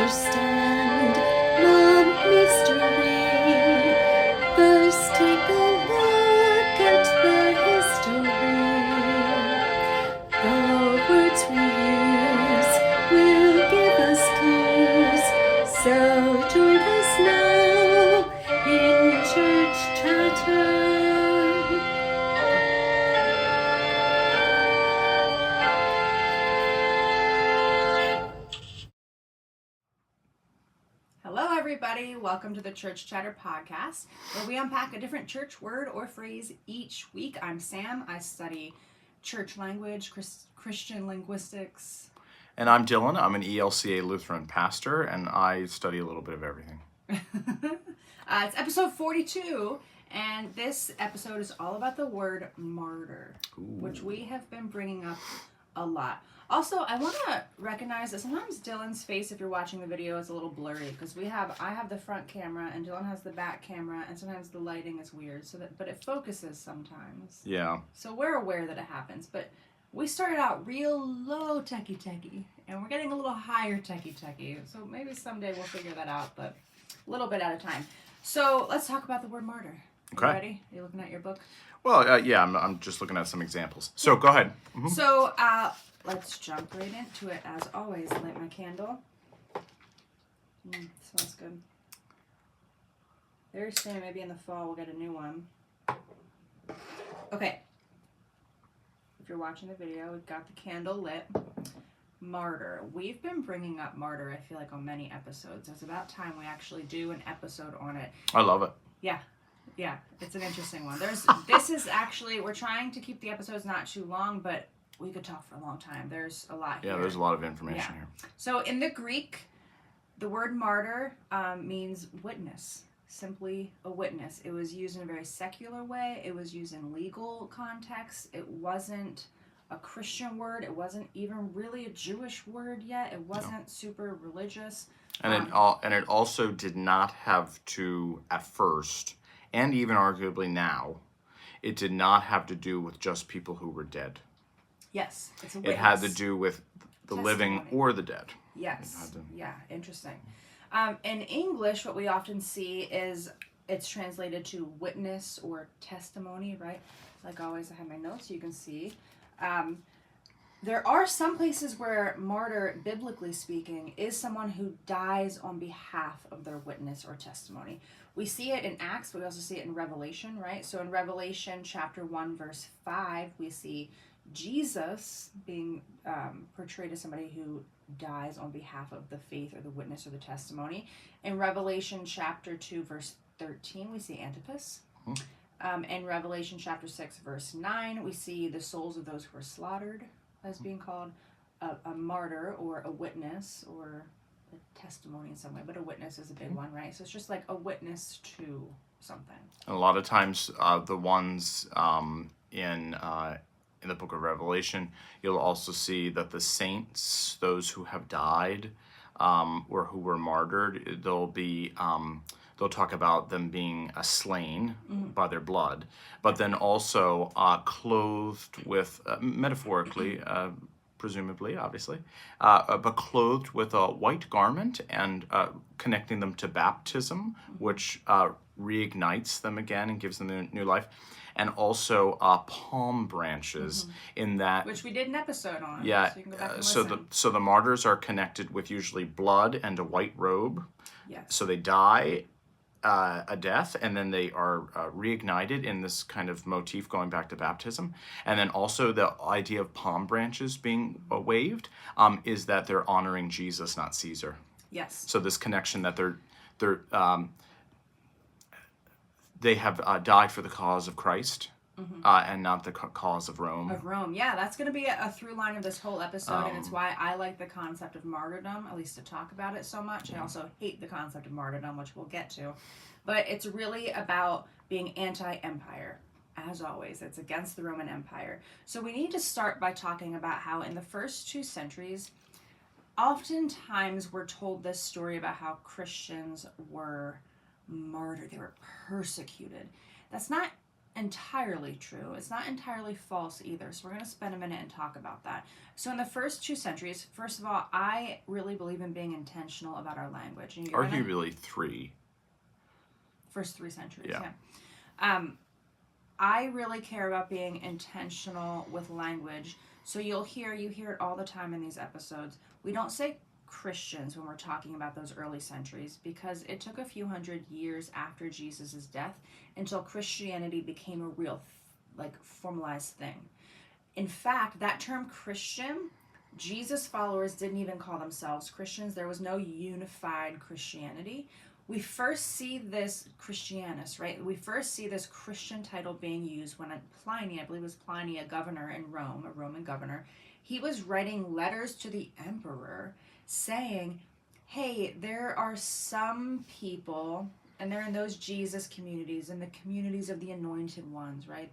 understand the mystery. First take a look at the history. The words we use will give us clues. So join us now in Church Chatter. Hello, everybody. Welcome to the Church Chatter podcast, where we unpack a different church word or phrase each week. I'm Sam. I study church language, Christian linguistics. And I'm Dillon. I'm an ELCA Lutheran pastor, and I study a little bit of everything. It's episode 42, and this episode is all about the word martyr, which we have been bringing up a lot. Also, I want to recognize that sometimes Dillon's face, if you're watching the video, is a little blurry because I have the front camera and Dillon has the back camera, and sometimes the lighting is weird. But it focuses sometimes. Yeah. So we're aware that it happens, but we started out real low techie, and we're getting a little higher techie. So maybe someday we'll figure that out, but a little bit at a time. So let's talk about the word martyr. Okay. You ready? Are you looking at your book? Well, yeah, I'm just looking at some examples. So go ahead. Mm-hmm. So let's jump right into it. As always, light my candle. Smells good. Very soon, maybe in the fall, we'll get a new one. Okay. If you're watching the video, we've got the candle lit. Martyr. We've been bringing up martyr, I feel like, on many episodes. It's about time we actually do an episode on it. I love it. Yeah, it's an interesting one. This is actually, we're trying to keep the episodes not too long, but we could talk for a long time. There's a lot here. Yeah, there's a lot of information here. So in the Greek, the word martyr means witness, simply a witness. It was used in a very secular way. It was used in legal context. It wasn't a Christian word. It wasn't even really a Jewish word yet. It wasn't super religious. And it also did not have to, at first, and even arguably now, it did not have to do with just people who were dead. Yes, it's a witness. It had to do with the living or the dead. Yes. Yeah, interesting. In English, what we often see is it's translated to witness or testimony, right? Like always, I have my notes so you can see. There are some places where martyr, biblically speaking, is someone who dies on behalf of their witness or testimony. We see it in Acts, but we also see it in Revelation, right? So in Revelation chapter 1, verse 5, we see Jesus being portrayed as somebody who dies on behalf of the faith or the witness or the testimony. In Revelation chapter 2, verse 13, we see Antipas. In Revelation chapter 6, verse 9, we see the souls of those who were slaughtered as being called a martyr or a witness or a testimony in some way, but a witness is a big one, right? So it's just like a witness to something. And a lot of times, the ones in the book of Revelation, you'll also see that the saints, those who have died or who were martyred, they'll talk about them being slain by their blood, but then also clothed with, metaphorically, presumably, obviously, but clothed with a white garment and connecting them to baptism, which reignites them again and gives them new life. And also palm branches in that... Which we did an episode on. Yeah, so you can go back and listen. So the martyrs are connected with usually blood and a white robe. Yes. So they die a death, and then they are reignited in this kind of motif going back to baptism. And then also the idea of palm branches being waved is that they're honoring Jesus, not Caesar. Yes. So this connection that they have died for the cause of Christ and not the cause of Rome. Of Rome, yeah, that's going to be a through line of this whole episode, and it's why I like the concept of martyrdom, at least to talk about it so much. I also hate the concept of martyrdom, which we'll get to. But it's really about being anti-empire. As always, it's against the Roman Empire. So we need to start by talking about how in the first 2 centuries, oftentimes we're told this story about how Christians were martyred. They were persecuted. That's not entirely true. It's not entirely false either. So we're going to spend a minute and talk about that. So in the first 2 centuries, first of all, I really believe in being intentional about our language. And Arguably 3. First 3 centuries, Yeah. I really care about being intentional with language. So you hear it all the time in these episodes. We don't say Christians when we're talking about those early centuries because it took a few hundred years after Jesus' death until Christianity became a real formalized thing. In fact, that term Christian, Jesus followers didn't even call themselves Christians. There was no unified Christianity. We first see this Christianus, right? We first see this Christian title being used when Pliny, I believe it was Pliny, a governor in Rome, a Roman governor, he was writing letters to the emperor saying, hey, there are some people, and they're in those Jesus communities, and the communities of the anointed ones, right?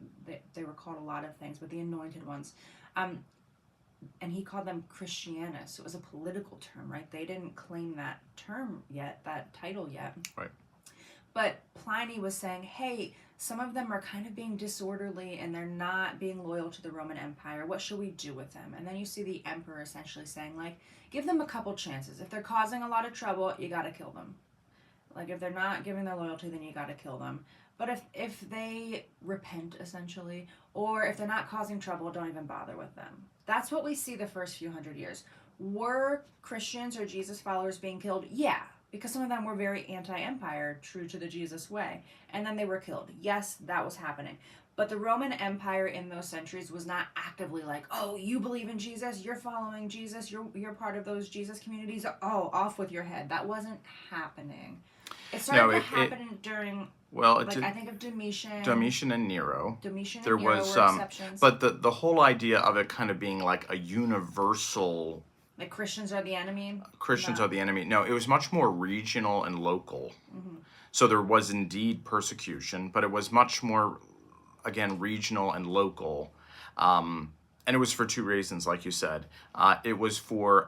They were called a lot of things, but the anointed ones. And he called them Christianus. It was a political term, right? They didn't claim that term yet, that title yet. Right. But Pliny was saying, hey, some of them are kind of being disorderly and they're not being loyal to the Roman Empire. What should we do with them? And then you see the emperor essentially saying, like, give them a couple chances. If they're causing a lot of trouble, you got to kill them. Like, if they're not giving their loyalty, then you got to kill them. But if they repent, essentially, or if they're not causing trouble, don't even bother with them. That's what we see the first few hundred years. Were Christians or Jesus followers being killed? Yeah, because some of them were very anti-empire, true to the Jesus way. And then they were killed. Yes, that was happening. But the Roman Empire in those centuries was not actively like, oh, you believe in Jesus, you're following Jesus, you're part of those Jesus communities, oh, off with your head. That wasn't happening. It started to happen during... Well, I think of Domitian and Nero. There were exceptions. But the whole idea of it kind of being like a universal... Like Christians are the enemy? Christians are the enemy. No, it was much more regional and local. Mm-hmm. So there was indeed persecution, but it was much more, again, regional and local. And it was for 2 reasons, like you said. It was for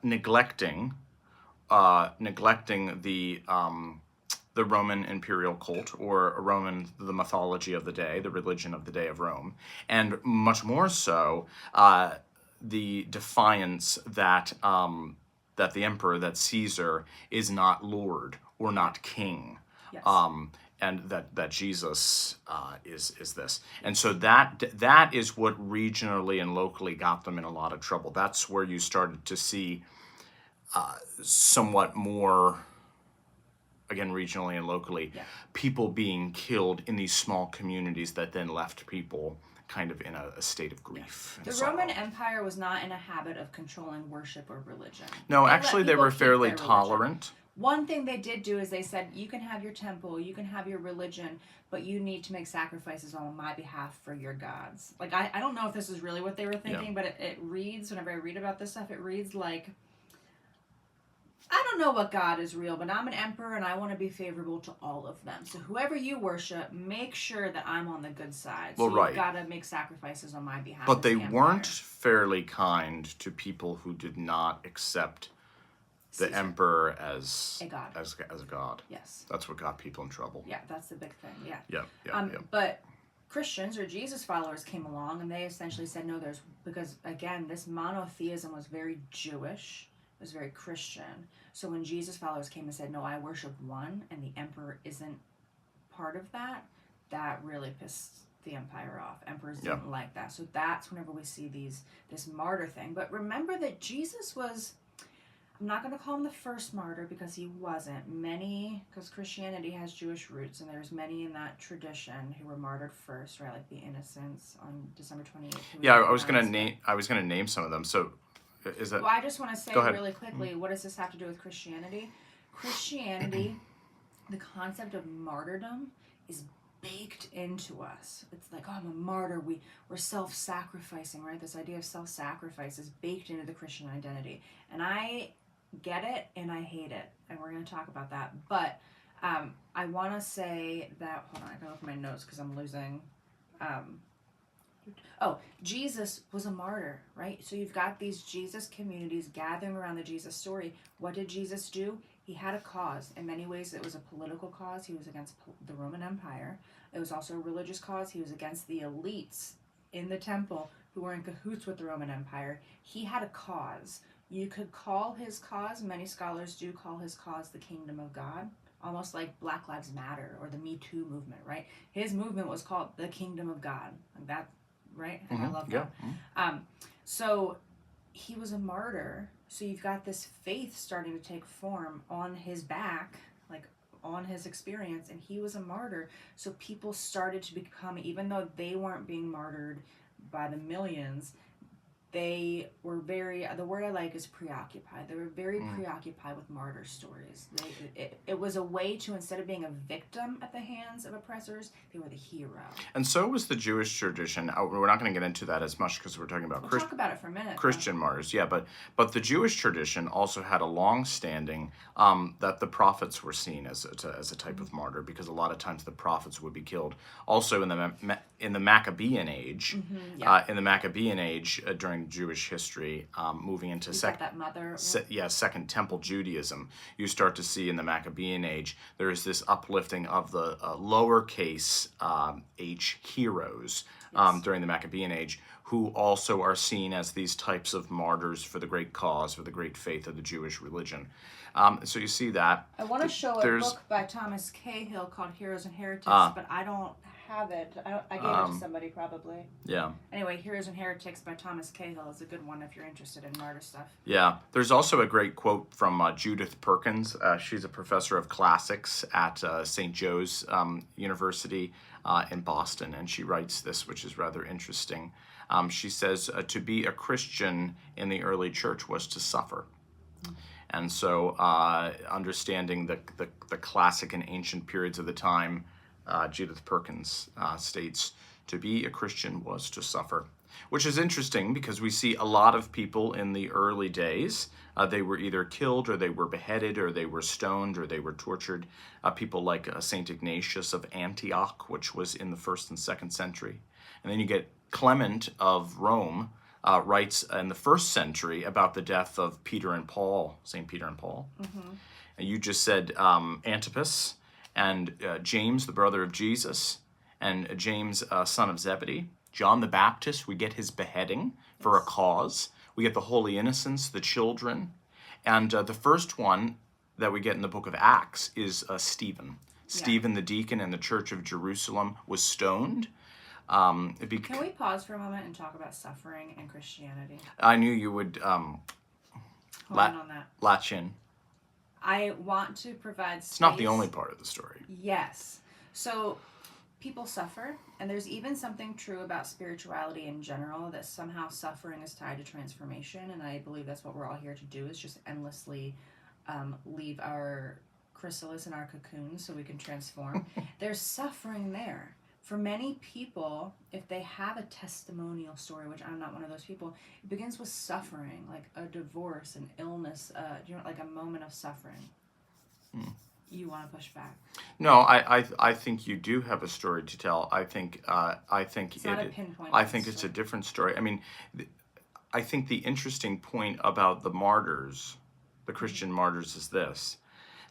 neglecting the Roman imperial cult, or the mythology of the day, the religion of the day of Rome, and much more so the defiance that the emperor, that Caesar, is not Lord or not king. Yes. And that Jesus is this. And so that is what regionally and locally got them in a lot of trouble. That's where you started to see somewhat more, again, regionally and locally, people being killed in these small communities that then left people kind of in a state of grief. The Roman Empire was not in a habit of controlling worship or religion. No, actually they were fairly tolerant. One thing they did do is they said, you can have your temple, you can have your religion, but you need to make sacrifices on my behalf for your gods. Like, I don't know if this is really what they were thinking, but it reads, whenever I read about this stuff, it reads like, I don't know what God is real, but I'm an emperor and I want to be favorable to all of them. So whoever you worship, make sure that I'm on the good side. So you've got to make sacrifices on my behalf. But they weren't fairly kind to people who did not accept the Caesar. Emperor as a god. As a god. Yes. That's what got people in trouble. Yeah, that's the big thing. Yeah. Yeah. But Christians or Jesus followers came along and they essentially said, no, because again, this monotheism was very Jewish. It was very Christian. So when Jesus followers came and said, no, I worship one, and the emperor isn't part of that, that really pissed the empire off. Emperors didn't like that. So that's whenever we see this martyr thing. But remember that Jesus was, I'm not going to call him the first martyr because he wasn't. Many, because Christianity has Jewish roots, and there's many in that tradition who were martyred first, right? Like the innocents on December 28th. Yeah, I was going to name some of them. So is that... Well, I just want to say really quickly, what does this have to do with Christianity? Christianity, the concept of martyrdom is baked into us. It's like, oh, I'm a martyr. We're self-sacrificing, right? This idea of self-sacrifice is baked into the Christian identity. And I get it and I hate it. And we're going to talk about that. But I want to say that, hold on, I gotta look at my notes because I'm losing... Jesus was a martyr, right? So you've got these Jesus communities gathering around the Jesus story. What did Jesus do? He had a cause. In many ways, it was a political cause. He was against the Roman Empire. It was also a religious cause. He was against the elites in the temple who were in cahoots with the Roman Empire. He had a cause. You could call his cause, many scholars do call his cause the kingdom of God, almost like Black Lives Matter or the Me Too movement, right? His movement was called the kingdom of God. Like that, right? And I love that. So he was a martyr. So you've got this faith starting to take form on his back, like on his experience, and he was a martyr. So people started to become, even though they weren't being martyred by the millions, they were very, the word I like is preoccupied. They were very preoccupied with martyr stories. It was a way to, instead of being a victim at the hands of oppressors, they were the hero. And so was the Jewish tradition. We're not going to get into that as much because we're talking about We'll talk about it for a minute. Christian martyrs. Yeah, but the Jewish tradition also had a long-standing that the prophets were seen as a type of martyr, because a lot of times the prophets would be killed. Also in the Maccabean age, during Jewish history, moving into Second Temple Judaism, you start to see in the Maccabean age there is this uplifting of the lowercase h heroes during the Maccabean age, who also are seen as these types of martyrs for the great cause, for the great faith of the Jewish religion. So you see that. I want to show a book by Thomas Cahill called Heroes and Heretics, but I don't have it. I gave it to somebody probably. Yeah. Anyway, Heroes and Heretics by Thomas Cahill is a good one if you're interested in martyr stuff. Yeah. There's also a great quote from Judith Perkins. She's a professor of classics at St. Joe's University in Boston, and she writes this, which is rather interesting. She says, to be a Christian in the early church was to suffer. And so understanding the classic and ancient periods of the time, Judith Perkins states, to be a Christian was to suffer. Which is interesting because we see a lot of people in the early days, they were either killed or they were beheaded or they were stoned or they were tortured. People like St. Ignatius of Antioch, which was in the 1st and 2nd century. And then you get Clement of Rome, writes in the 1st century about the death of Peter and Paul, St. Peter and Paul. And you just said Antipas and James, the brother of Jesus, and James, son of Zebedee. John the Baptist, we get his beheading for a cause. We get the Holy Innocents, the children. And the first one that we get in the book of Acts is Stephen. Stephen, the deacon in the church of Jerusalem, was stoned. Can we pause for a moment and talk about suffering and Christianity? I knew you would on that. latch in. I want to provide space. It's not the only part of the story. Yes. So people suffer, and there's even something true about spirituality in general, that somehow suffering is tied to transformation, and I believe that's what we're all here to do, is just endlessly leave our chrysalis in our cocoon so we can transform. There's suffering there. For many people, if they have a testimonial story, which I'm not one of those people, it begins with suffering, like a divorce, an illness, like a moment of suffering. You want to push back? No, I think you do have a story to tell. I think it's not a pinpoint. I think it's a different story. I mean, I think the interesting point about the martyrs, the Christian martyrs, is this: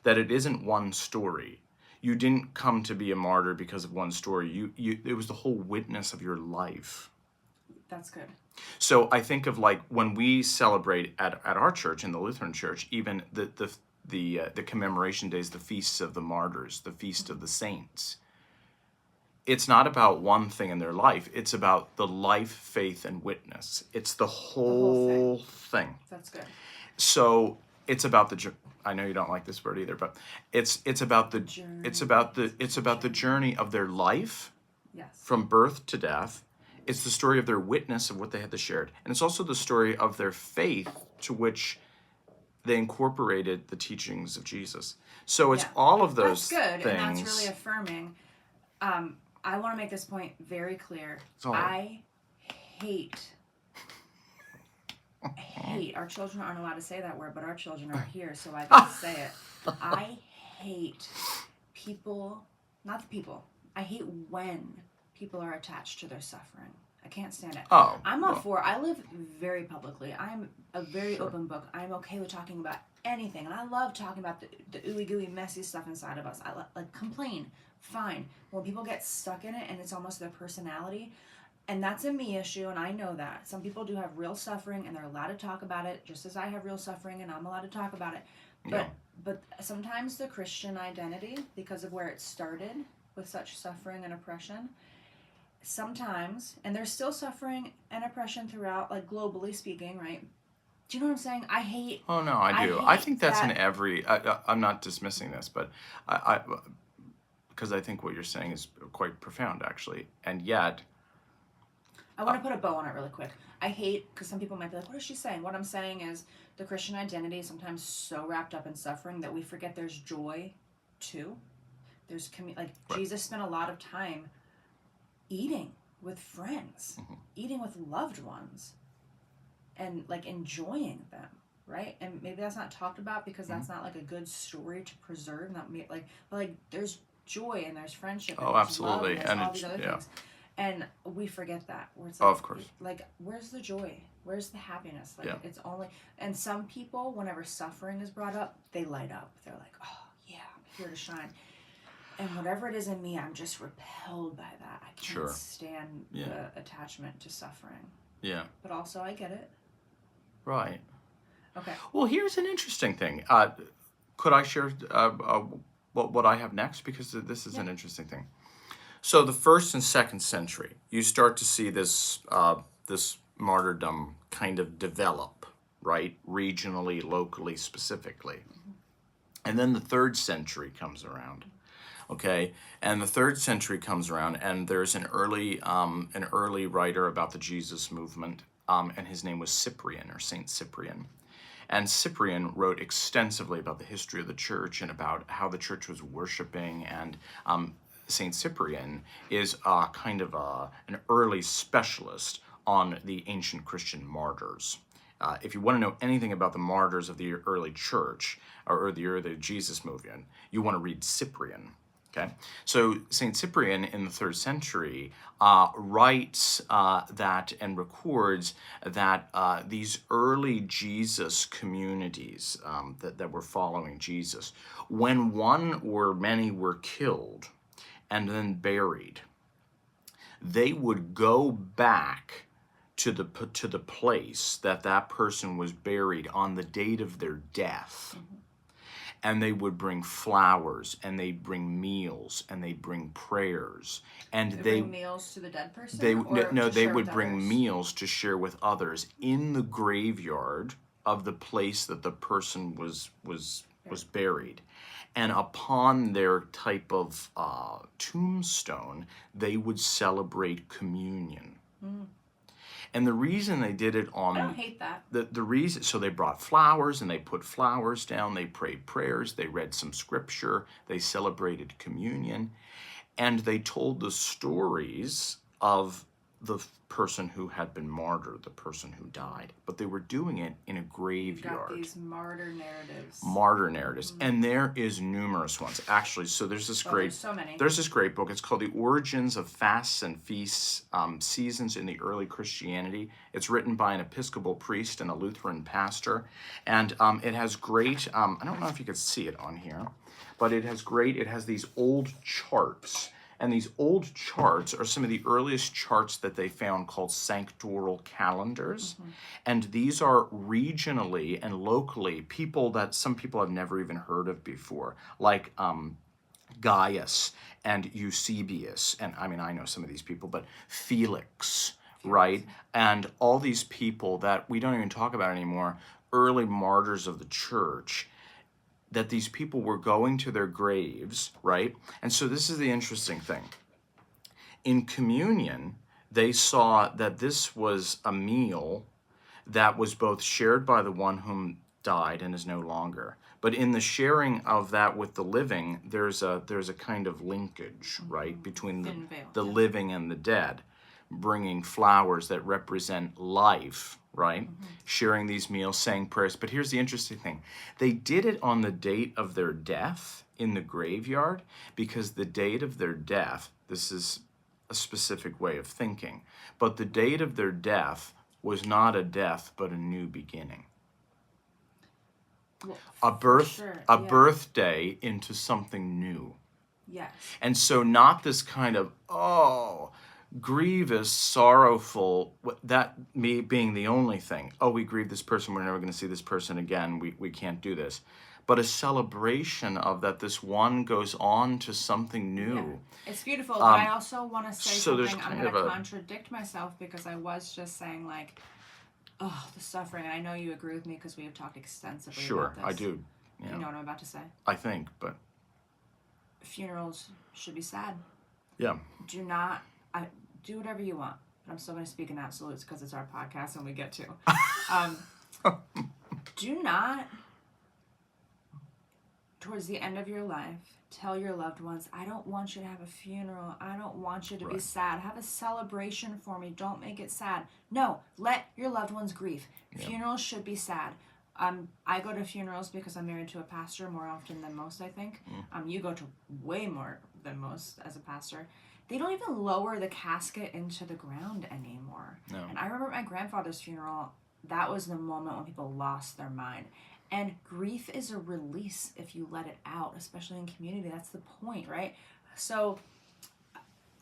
that it isn't one story. You didn't come to be a martyr because of one story. It was the whole witness of your life. That's good. So I think of, like, when we celebrate at our church, in the Lutheran Church, even the commemoration days, the feasts of the martyrs, the feast of the saints. It's not about one thing in their life. It's about the life, faith, and witness. It's the whole thing. That's good. So it's about I know you don't like this word either, but it's about the journey. It's about the journey of their life, from birth to death. It's the story of their witness of what they had to share, and it's also the story of their faith, to which they incorporated the teachings of Jesus. So it's all of those things. That's good, and that's really affirming. I want to make this point very clear. I hate, our children aren't allowed to say that word, but our children are here, so I can say it. I hate people, not the people. I hate when people are attached to their suffering. I can't stand it. Oh, I'm all well. for. I live very publicly. I'm a very open book. I'm okay with talking about anything, and I love talking about the ooey gooey messy stuff inside of us. I like complain, fine. When people get stuck in it and it's almost their personality, and that's a me issue, and I know that some people do have real suffering, and they're allowed to talk about it, just as I have real suffering, and I'm allowed to talk about it. Yeah. But sometimes the Christian identity, because of where it started with such suffering and oppression, sometimes, and there's still suffering and oppression throughout, like globally speaking, right? Do you know what I'm saying? I hate. Oh no, I do. hate I think that's in that- every. I'm not dismissing this, but because I think what you're saying is quite profound, actually, and yet. I want to put a bow on it really quick. I hate, because some people might be like, what is she saying? What I'm saying is the Christian identity is sometimes so wrapped up in suffering that we forget there's joy too. There's Right. Jesus spent a lot of time eating with friends, eating with loved ones, and like enjoying them, right? And maybe that's not talked about because that's not like a good story to preserve. But like there's joy and there's friendship. And Oh, there's absolutely. love and there's And all it's- these other yeah. things. And we forget that. Where it's Oh, like, of course. Like, where's the joy? Where's the happiness? Like, Yeah. it's only. And some people, whenever suffering is brought up, they light up. They're like, oh yeah, I'm here to shine. And whatever it is in me, I'm just repelled by that. I can't Sure. stand Yeah. the attachment to suffering. Yeah. But also, I get it. Right. Okay. Well, here's an interesting thing. Could I share what I have next? Because this is an interesting thing. So the 1st and 2nd century, you start to see this this martyrdom kind of develop, right? Regionally, locally, specifically. And then the 3rd century comes around. Okay, and the 3rd century comes around, and there's an early writer about the Jesus movement, and his name was Cyprian, or Saint Cyprian. And Cyprian wrote extensively about the history of the church and about how the church was worshiping. And Saint Cyprian is kind of an early specialist on the ancient Christian martyrs. If you want to know anything about the martyrs of the early church or the early Jesus movement, you want to read Cyprian. Okay, so Saint Cyprian in the 3rd century writes that and records that these early Jesus communities that were following Jesus, when one or many were killed and then buried, they would go back to the place that person was buried on the date of their death. And they would bring flowers, and they'd bring meals, and they'd bring prayers, and they bring meals to the dead person. they share would with bring others? meals to share with others in the graveyard of the place that the person was buried. And upon their type of tombstone, they would celebrate communion. And the reason they did it on... I don't hate that. The reason, so they brought flowers and they put flowers down, they prayed prayers, they read some scripture, they celebrated communion, and they told the stories of the person who had been martyred, the person who died. But they were doing it in a You've graveyard. got these martyr narratives. Martyr narratives. And there is numerous ones. Actually, so there's this There's so many. There's this great book. It's called The Origins of Fasts and Feasts, Seasons in the Early Christianity. It's written by an Episcopal priest and a Lutheran pastor. And it has great, I don't know if you could see it on here, but it has these old charts. And these old charts are some of the earliest charts that they found called sanctoral calendars. And these are regionally and locally some people have never even heard of before, like Gaius and Eusebius. And I mean, I know some of these people, but Felix, right? And all these people that we don't even talk about anymore, early martyrs of the church, that these people were going to their graves, right? And so this is the interesting thing. In communion, they saw that this was a meal that was both shared by the one whom died and is no longer. But in the sharing of that with the living, there's a kind of linkage, right, between the living and the dead, bringing flowers that represent life, right? Sharing these meals, saying prayers. But here's the interesting thing. They did it on the date of their death in the graveyard because the date of their death, this is a specific way of thinking. But the date of their death was not a death, but a new beginning. Well, A birth, sure, a yeah. birthday into something new. Yes. And so not this kind of, grievous, sorrowful, that me being the only thing. Oh, we grieve this person, we're never going to see this person again, we can't do this. But a celebration of that this one goes on to something new. Yeah. It's beautiful, but I also want to say so there's something. I'm kind going to of contradict myself because I was just saying, like, oh, the suffering. And I know you agree with me because we have talked extensively Sure, about this. I do. You know what I'm about to say? I think, but Funerals should be sad. yeah. Do not, do whatever you want. But I'm still going to speak in absolutes because it's our podcast and we get to. Do not, towards the end of your life, tell your loved ones, I don't want you to have a funeral. I don't want you to be sad. Have a celebration for me. Don't make it sad. No, let your loved ones grieve. Yeah. Funerals should be sad. I go to funerals because I'm married to a pastor more often than most, I think. You go to way more than most as a pastor. They don't even lower the casket into the ground anymore. No. And I remember at my grandfather's funeral, that was the moment when people lost their mind. And grief is a release if you let it out, especially in community. That's the point, right? So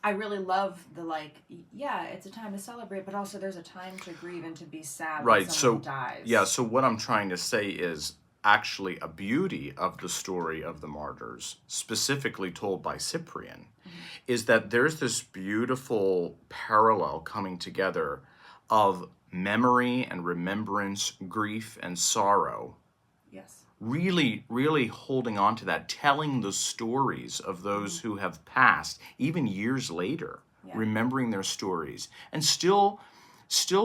I really love the, like, yeah, it's a time to celebrate, but also there's a time to grieve and to be sad when someone dies. Yeah, so what I'm trying to say is actually a beauty of the story of the martyrs, specifically told by Cyprian, is that there's this beautiful parallel coming together of memory and remembrance, grief and sorrow. Yes. Really, really holding on to that, telling the stories of those who have passed, even years later, remembering their stories, and still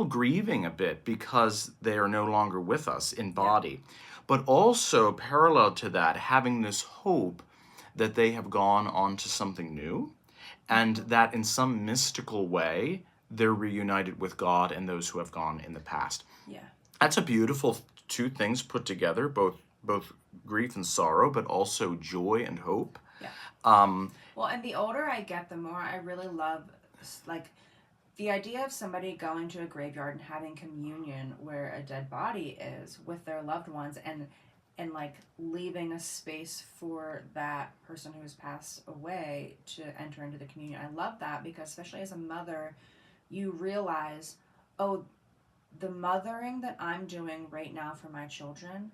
grieving a bit because they are no longer with us in body. But also, parallel to that, having this hope that they have gone on to something new, and that in some mystical way, they're reunited with God and those who have gone in the past. Yeah. That's a beautiful two things put together, both grief and sorrow, but also joy and hope. Yeah. Well, and the older I get, the more I really love, like, the idea of somebody going to a graveyard and having communion where a dead body is with their loved ones, and like leaving a space for that person who has passed away to enter into the communion. I love that because, especially as a mother, you realize, oh, the mothering that I'm doing right now for my children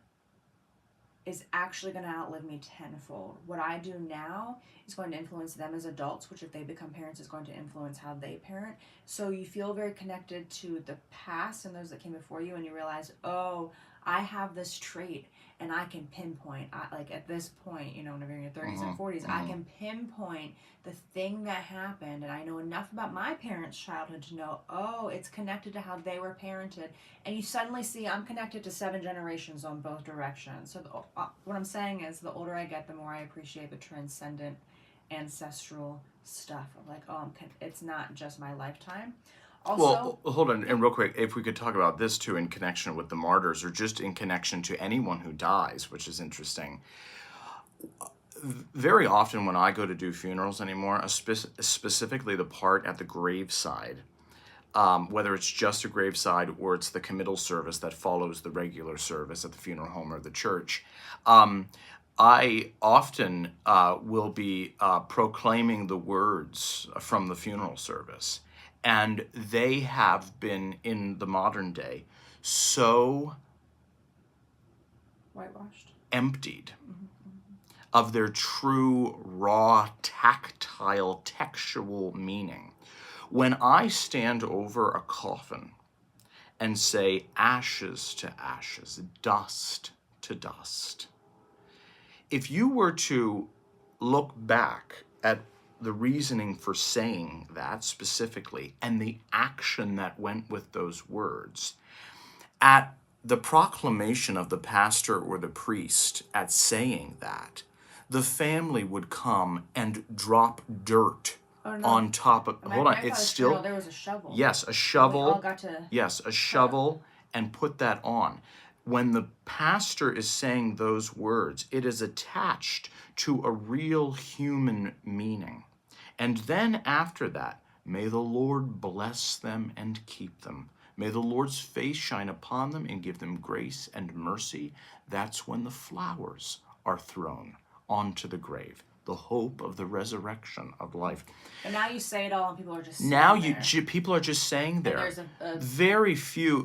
is actually going to outlive me tenfold. What I do now is going to influence them as adults, which if they become parents is going to influence how they parent. So you feel very connected to the past and those that came before you, and you realize, oh, I have this trait and I can pinpoint, like at this point, you know, whenever you're in your 30s and 40s, I can pinpoint the thing that happened, and I know enough about my parents' childhood to know, oh, it's connected to how they were parented. And you suddenly see I'm connected to 7 generations on both directions. So what I'm saying is, the older I get, the more I appreciate the transcendent ancestral stuff of, like, oh, it's not just my lifetime. Also, well, hold on, and real quick, if we could talk about this too in connection with the martyrs, or just in connection to anyone who dies, which is interesting. Very often when I go to do funerals anymore, specifically the part at the graveside, whether it's just a graveside or it's the committal service that follows the regular service at the funeral home or the church, I often will be proclaiming the words from the funeral service. And they have been, in the modern day, so whitewashed, emptied of their true, raw, tactile, textual meaning. When I stand over a coffin and say ashes to ashes, dust to dust, if you were to look back at the reasoning for saying that specifically, and the action that went with those words, at the proclamation of the pastor or the priest at saying that, the family would come and drop dirt on top of, hold on, it's still, there was a shovel. Yes, a shovel. We all got to, yes, a shovel, and put that on. When the pastor is saying those words, it is attached to a real human meaning. And then after that, May the Lord bless them and keep them. May the Lord's face shine upon them and give them grace and mercy. That's when the flowers are thrown onto the grave, the hope of the resurrection of life. And now you say it all, and people are just Now there. people are just saying there. And there's very few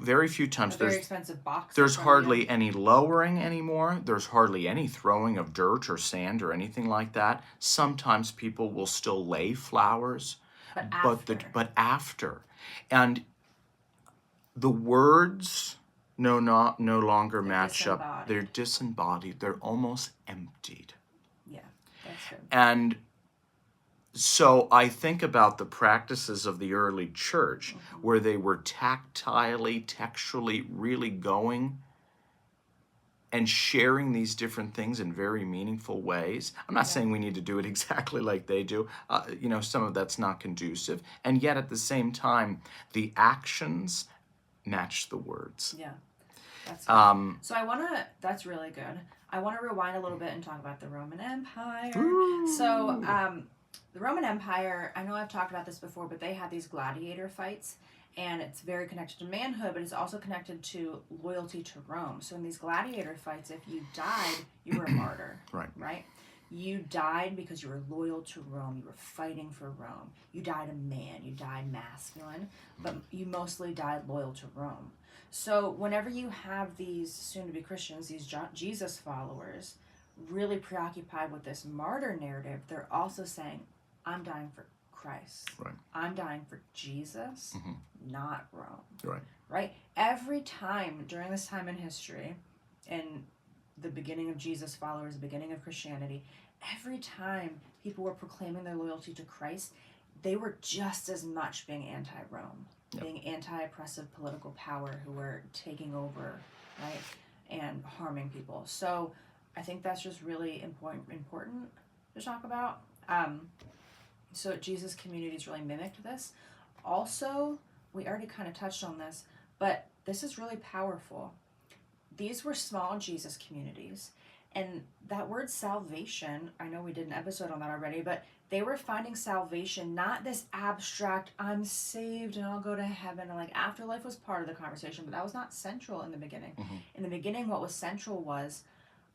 times a very expensive box. there's hardly any lowering anymore. There's hardly any throwing of dirt or sand or anything like that. Sometimes people will still lay flowers, but after. And the words no longer match up. They're disembodied. They're almost emptied. Yeah, that's good. And so I think about the practices of the early church, where they were textually really going and sharing these different things in very meaningful ways. I'm not saying we need to do it exactly like they do. Some of that's not conducive. And yet at the same time, the actions match the words. Yeah, that's good. So that's really good. I want to rewind a little bit and talk about the Roman Empire. Ooh. So the Roman Empire, I know I've talked about this before, but they had these gladiator fights, and it's very connected to manhood, but it's also connected to loyalty to Rome. So in these gladiator fights, if you died, you were a martyr. Right? You died because you were loyal to Rome. You were fighting for Rome. You died a man. You died masculine, but you mostly died loyal to Rome. So whenever you have these soon-to-be Christians, these Jesus followers, really preoccupied with this martyr narrative, they're also saying, I'm dying for Christ. Right. I'm dying for Jesus, not Rome. Right. Every time during this time in history, in the beginning of Jesus followers, the beginning of Christianity, every time people were proclaiming their loyalty to Christ, they were just as much being anti-Rome, being anti-oppressive political power who were taking over, right, and harming people. So I think that's just really important to talk about. So Jesus communities really mimicked this. Also, we already kind of touched on this, but this is really powerful. These were small Jesus communities. And that word salvation, I know we did an episode on that already, but they were finding salvation, not this abstract, I'm saved and I'll go to heaven. And like afterlife was part of the conversation, but that was not central in the beginning. In the beginning, what was central was,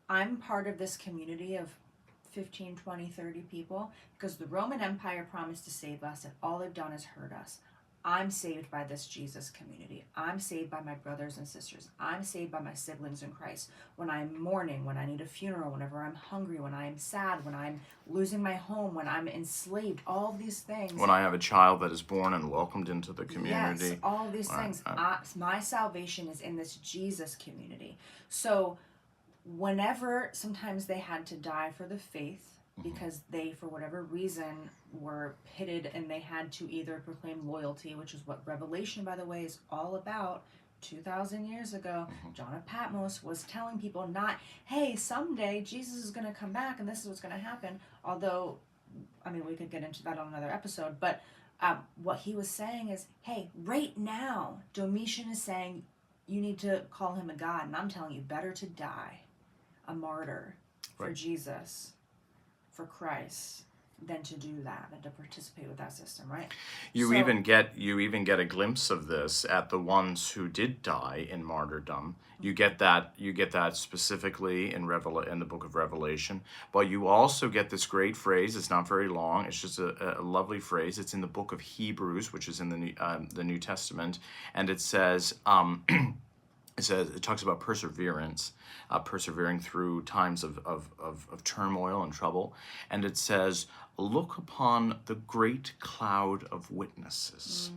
I'm part of this community of 15, 20, 30 people because the Roman Empire promised to save us and all they've done is hurt us. I'm saved by this Jesus community. I'm saved by my brothers and sisters. I'm saved by my siblings in Christ. When I'm mourning, when I need a funeral, whenever I'm hungry, when I am sad, when I'm losing my home, when I'm enslaved, all of these things. When I have a child that is born and welcomed into the community. Yes, all of these things. My salvation is in this Jesus community. So whenever sometimes they had to die for the faith, because they, for whatever reason, were pitted and they had to either proclaim loyalty, which is what Revelation, by the way, is all about. 2,000 years ago, John of Patmos was telling people not, hey, someday Jesus is going to come back and this is what's going to happen. Although, I mean, we could get into that on another episode. But what he was saying is, hey, right now, Domitian is saying you need to call him a god. And I'm telling you, better to die a martyr for Jesus, for Christ, than to do that, than to participate with that system, right? You even get a glimpse of this at the ones who did die in martyrdom. You get that specifically in the book of Revelation, but you also get this great phrase. It's not very long. It's just a lovely phrase. It's in the book of Hebrews, which is in the New Testament, and it says. It talks about perseverance, persevering through times of turmoil and trouble. And it says, look upon the great cloud of witnesses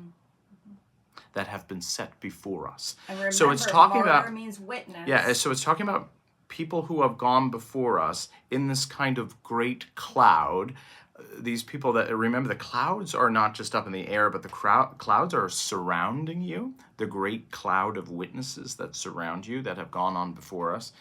that have been set before us. And remember, so it's talking about means witness. Yeah, so it's talking about people who have gone before us in this kind of great cloud. These people that, remember, the clouds are not just up in the air, but the clouds are surrounding you, the great cloud of witnesses that surround you that have gone on before us.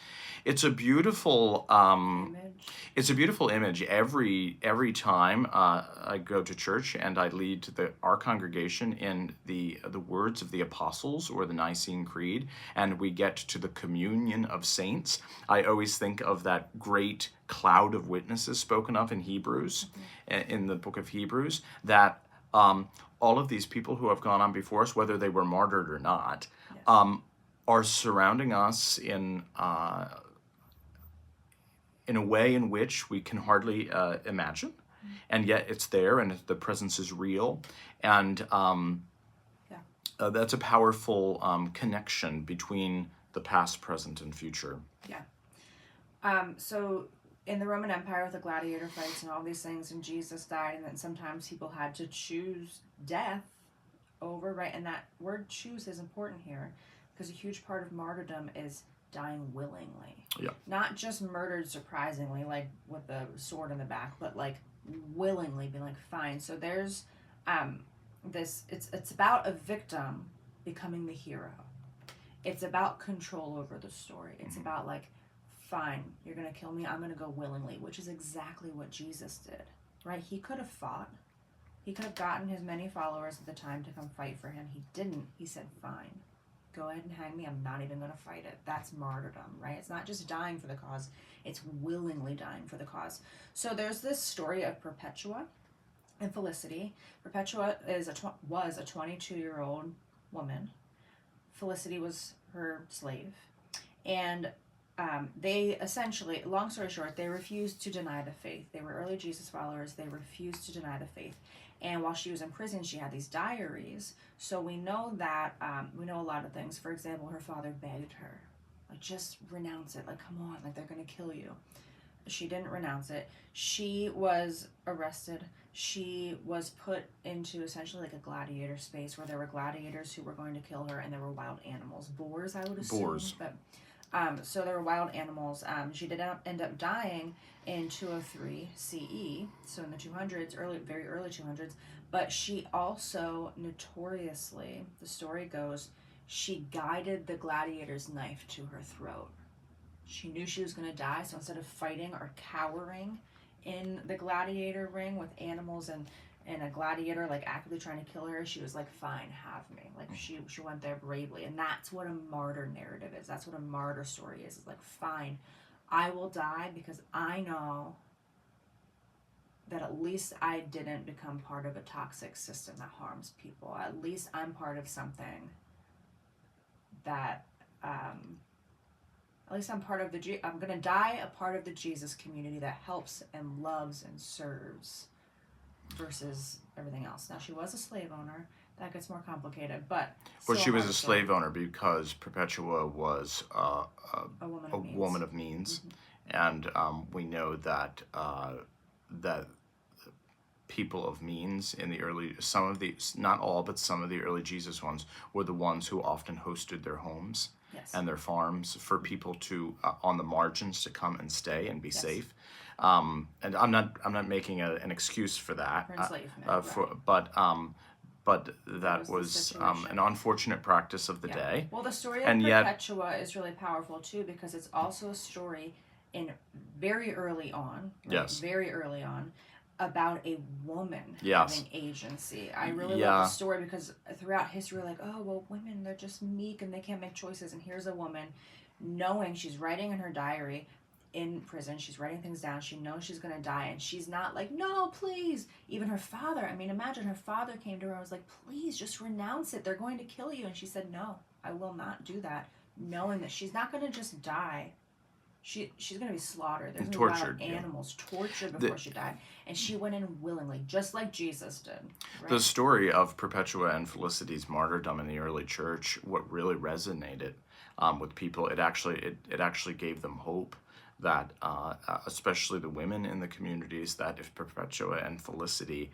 It's a beautiful image. It's a beautiful image. Every time I go to church and I lead our congregation in the words of the apostles or the Nicene Creed, and we get to the communion of saints, I always think of that great cloud of witnesses spoken of in Hebrews, in the book of Hebrews, that All of these people who have gone on before us, whether they were martyred or not, Yes. are surrounding us in a way in which we can hardly imagine, and yet it's there, and the presence is real, and Yeah. that's a powerful connection between the past, present, and future. Yeah. So in the Roman Empire with the gladiator fights and all these things, and Jesus died, and then sometimes people had to choose death over, right? And that word choose is important here because a huge part of martyrdom is dying willingly. Yeah. Not just murdered surprisingly, like with the sword in the back, but like willingly being like, fine. So there's it's about a victim becoming the hero. It's about control over the story. It's about like, fine, you're gonna kill me, I'm gonna go willingly, which is exactly what Jesus did, right? He could have fought. He could have gotten his many followers at the time to come fight for him. He didn't. He said, fine, go ahead and hang me. I'm not even going to fight it. That's martyrdom, right? It's not just dying for the cause. It's willingly dying for the cause. So there's this story of Perpetua and Felicity. Perpetua was a 22-year-old woman. Felicity was her slave. And they essentially, long story short, they refused to deny the faith. They were early Jesus followers. They refused to deny the faith. And while she was in prison, she had these diaries. So we know that, we know a lot of things. For example, her father begged her, like, just renounce it. Like, come on, like, they're going to kill you. She didn't renounce it. She was arrested. She was put into essentially like a gladiator space where there were gladiators who were going to kill her, and there were wild animals. Boars, I would assume. Boars. But, so there were wild animals. She did end up dying in 203 CE, so in the 200s, very early 200s. But she also notoriously, the story goes, she guided the gladiator's knife to her throat. She knew she was going to die, so instead of fighting or cowering in the gladiator ring with animals and a gladiator like actively trying to kill her, she was like, fine, have me. Like she went there bravely. And that's what a martyr narrative is. That's what a martyr story is. It's like, fine, I will die because I know that at least I didn't become part of a toxic system that harms people. At least I'm part of something that at least I'm part of I'm going to die a part of the Jesus community that helps and loves and serves versus everything else. Now, she was a slave owner. That gets more complicated, but... Well, she was a slave owner because Perpetua was a woman of means. And we know that that people of means in the early, not all, but some of the early Jesus ones were the ones who often hosted their homes. Yes. And their farms for people to on the margins to come and stay and be Yes. safe. And I'm not making an excuse for that. For enslavement, But that was an unfortunate practice of the day. Well, the story of And Perpetua is really powerful too, because it's also a story in very early on, Yes. very early on, about a woman Yes. having agency. I really love the story because throughout history, we're like, oh, well, women, they're just meek and they can't make choices. And here's a woman knowing, she's writing in her diary in prison, she's writing things down, she knows she's going to die, and she's not like, no, please. Even her father, I mean, imagine her father came to her and was like, please, just renounce it. They're going to kill you. And she said, no, I will not do that. Knowing that she's not going to just die. She's going to be slaughtered. There's going to be wild animals tortured before she died. And she went in willingly, just like Jesus did. Right? The story of Perpetua and Felicity's martyrdom in the early church, what really resonated with people, it actually gave them hope that, especially the women in the communities, that if Perpetua and Felicity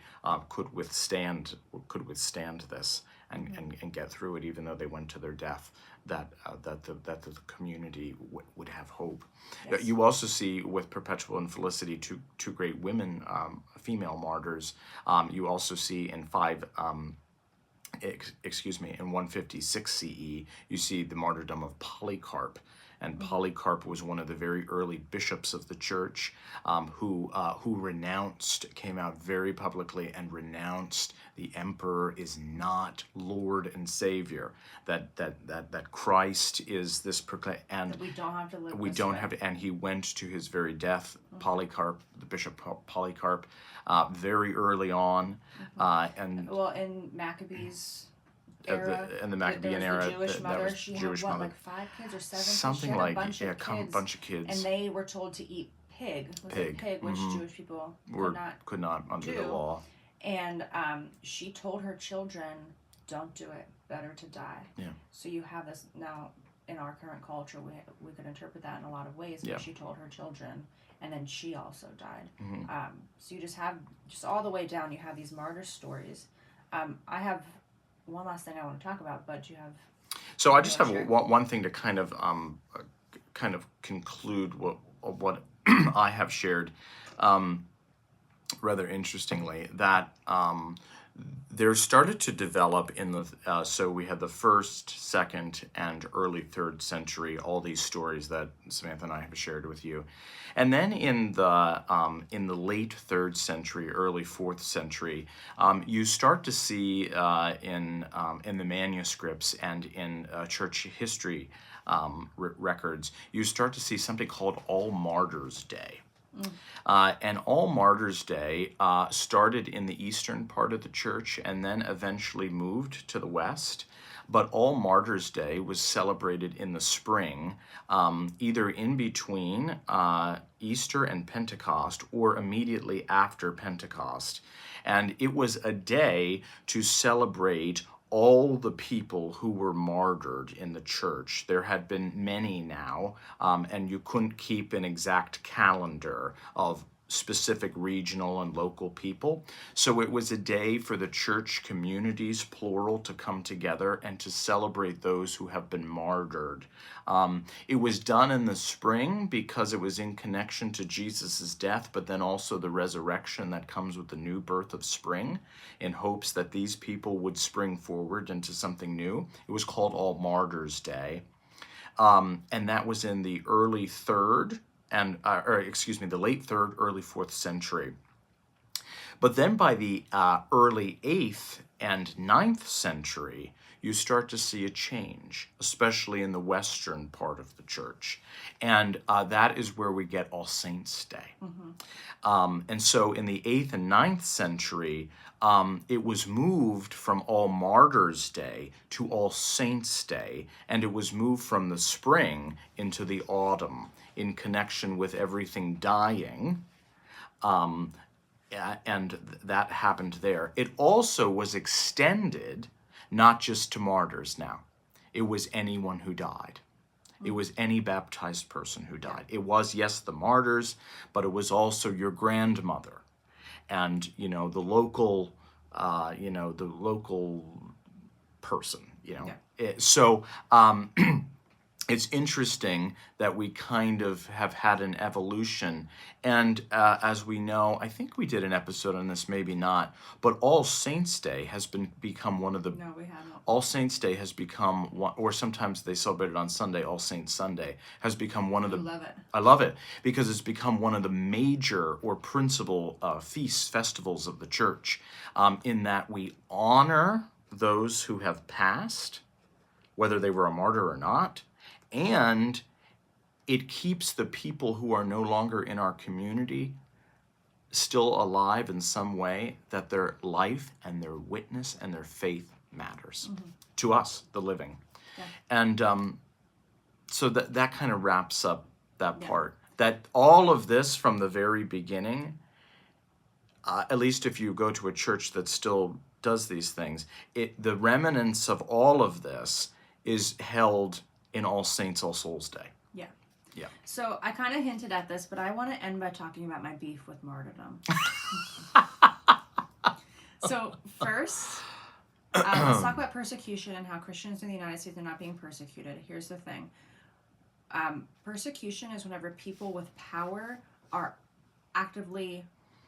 could withstand this and get through it, even though they went to their death, that the community would have hope. Yes. You also see with Perpetua and Felicity two great women, female martyrs. You also see in 156 CE, you see the martyrdom of Polycarp. and Polycarp was one of the very early bishops of the church, who came out very publicly and renounced the emperor is not Lord and Savior, that Christ is this and that we don't have to live. we this don't way. have to, and he went to his very death. Polycarp, the Bishop Polycarp, very early on, and Well, in Maccabees era, in the there Maccabean was era, the Jewish that mother. was She Jewish had what, mother. like 5 kids or 7 Something kids? She had like, a bunch yeah, of kids, bunch of kids. and they were told to eat pig. Was it pig, which Jewish people could not under the do. law. And she told her children, "Don't do it. Better to die." Yeah. So you have this now in our current culture. We could interpret that in a lot of ways. But she told her children, and then she also died. So you just have all the way down. You have these martyr stories. I have one last thing I want to talk about, but you have. So I just have one thing to kind of conclude what I have shared. Rather interestingly, that there started to develop in the so we had the 1st, 2nd, and early 3rd century, all these stories that Samantha and I have shared with you, and then in the late 3rd century, early 4th century, you start to see in the manuscripts and in church history records, you start to see something called All Martyrs' Day. And All Martyrs' Day started in the eastern part of the church and then eventually moved to the west. But All Martyrs' Day was celebrated in the spring, either in between Easter and Pentecost or immediately after Pentecost. And it was a day to celebrate all the people who were martyred in the church. There had been many now, and you couldn't keep an exact calendar of specific regional and local people. So it was a day for the church communities, plural, to come together and to celebrate those who have been martyred. It was done in the spring because it was in connection to Jesus' death, but then also the resurrection that comes with the new birth of spring, in hopes that these people would spring forward into something new. It was called All Martyrs' Day. And that was in the early 3rd, the late 3rd, early 4th century. But then by the early 8th and 9th century, you start to see a change, especially in the western part of the church. And that is where we get All Saints' Day. And so in the 8th and 9th century, it was moved from All Martyrs' Day to All Saints' Day, and it was moved from the spring into the autumn in connection with everything dying, and that happened there. It also was extended not just to martyrs now. It was anyone who died. It was any baptized person who died. It was, yes, the martyrs, but it was also your grandmother and, the local, person, So it's interesting that we kind of have had an evolution. And as we know, I think we did an episode on this, maybe not, but All Saints' Day has become one of the... No, we haven't. All Saints' Day has become one, or sometimes they celebrate it on Sunday, All Saints Sunday, has become one of the... I love it. I love it because it's become one of the major or principal feasts, festivals of the church, in that we honor those who have passed, whether they were a martyr or not, and it keeps the people who are no longer in our community still alive in some way, that their life and their witness and their faith matters to us, the living. Yeah. And so that kind of wraps up that part. That all of this from the very beginning, at least if you go to a church that still does these things, the remnants of all of this is held in All Saints, All Souls Day. Yeah. Yeah. So I kind of hinted at this, but I want to end by talking about my beef with martyrdom. So first, let's talk about persecution and how Christians in the United States are not being persecuted. Here's the thing. Persecution is whenever people with power are actively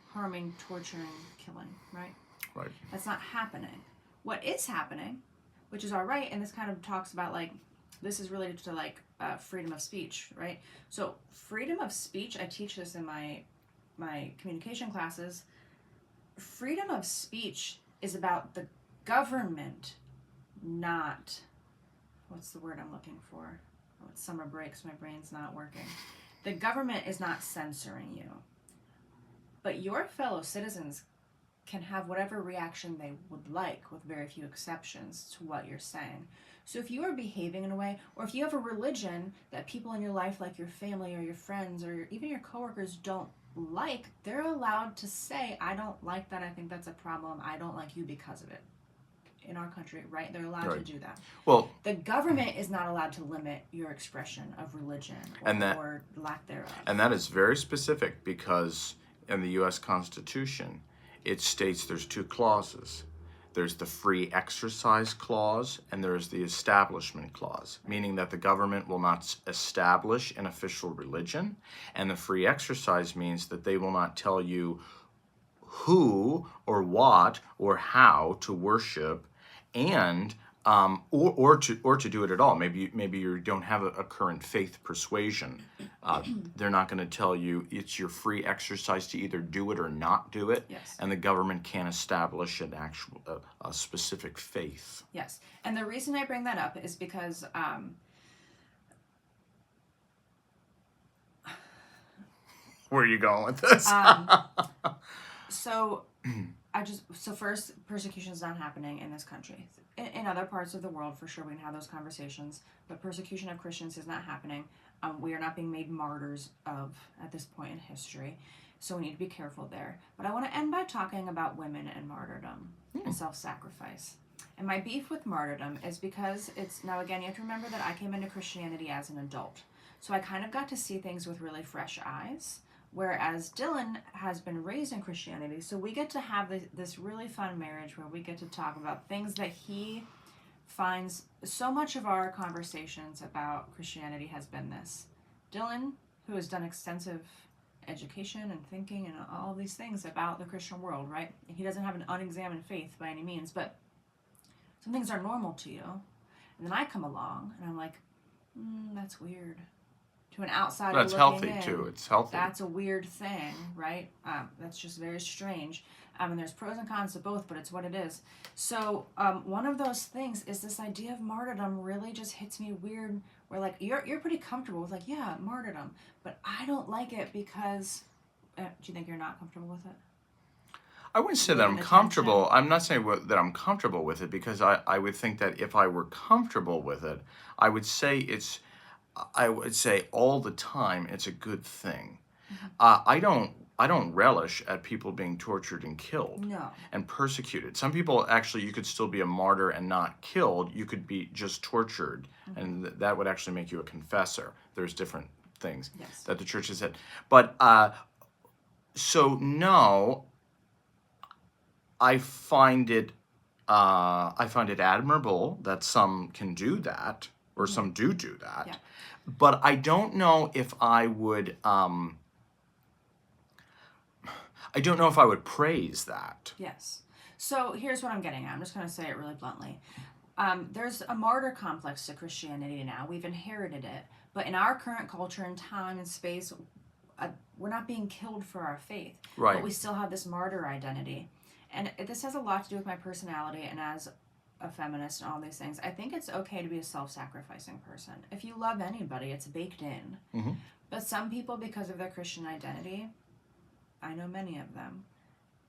harming, torturing, killing, right? Right. That's not happening. What is happening, which is all right, and this kind of talks about, this is related to, freedom of speech, right? So freedom of speech, I teach this in my communication classes. Freedom of speech is about the government, not, what's the word I'm looking for? Oh, it's summer break, so my brain's not working. The government is not censoring you, but your fellow citizens can have whatever reaction they would like, with very few exceptions to what you're saying. So if you are behaving in a way, or if you have a religion that people in your life, like your family or your friends or even your coworkers, don't like, they're allowed to say, I don't like that, I think that's a problem, I don't like you because of it. In our country, right? They're allowed to do that. Well, the government is not allowed to limit your expression of religion or lack thereof. And that is very specific, because in the U.S. Constitution, it states there's 2 clauses. There's the free exercise clause, and there's the establishment clause, meaning that the government will not establish an official religion, and the free exercise means that they will not tell you who or what or how to worship, and or to do it at all. Maybe you don't have a current faith persuasion. They're not going to tell you. It's your free exercise to either do it or not do it. Yes. And the government can't establish an actual a specific faith. Yes. And the reason I bring that up is because where are you going with this? So first, persecution is not happening in this country. In other parts of the world, for sure, we can have those conversations, but persecution of Christians is not happening. We are not being made martyrs at this point in history, so we need to be careful there. But I want to end by talking about women and martyrdom and self-sacrifice. And my beef with martyrdom is because now again, you have to remember that I came into Christianity as an adult, so I kind of got to see things with really fresh eyes. Whereas Dillon has been raised in Christianity, so we get to have this really fun marriage where we get to talk about things that he finds. So much of our conversations about Christianity has been this. Dillon, who has done extensive education and thinking and all these things about the Christian world, right? He doesn't have an unexamined faith by any means, but some things are normal to you. And then I come along and I'm like, that's weird. To an outsider That's looking healthy in, too. It's healthy. That's a weird thing, right? That's just very strange. And there's pros and cons to both, but it's what it is. So one of those things is this idea of martyrdom really just hits me weird. Where like you're pretty comfortable with like, yeah, martyrdom, but I don't like it because. Do you think you're not comfortable with it? I wouldn't say that I'm comfortable. I'm not saying that I'm comfortable with it, because I would think that if I were comfortable with it, I would say all the time it's a good thing. Mm-hmm. I don't relish at people being tortured and killed. No. And persecuted. Some people, actually, you could still be a martyr and not killed. You could be just tortured, mm-hmm. and that would actually make you a confessor. There's different things that the church has said. But so no, I find it admirable that some can do that, or mm-hmm. some do that. Yeah. But I don't know if I would. I don't know if I would praise that. Yes. So here's what I'm getting at. I'm just going to say it really bluntly. There's a martyr complex to Christianity now. We've inherited it. But in our current culture and time and space, we're not being killed for our faith. Right. But we still have this martyr identity. And this has a lot to do with my personality and as a feminist and all these things. I think it's okay to be a self-sacrificing person. If you love anybody, it's baked in. Mm-hmm. But some people, because of their Christian identity, I know many of them,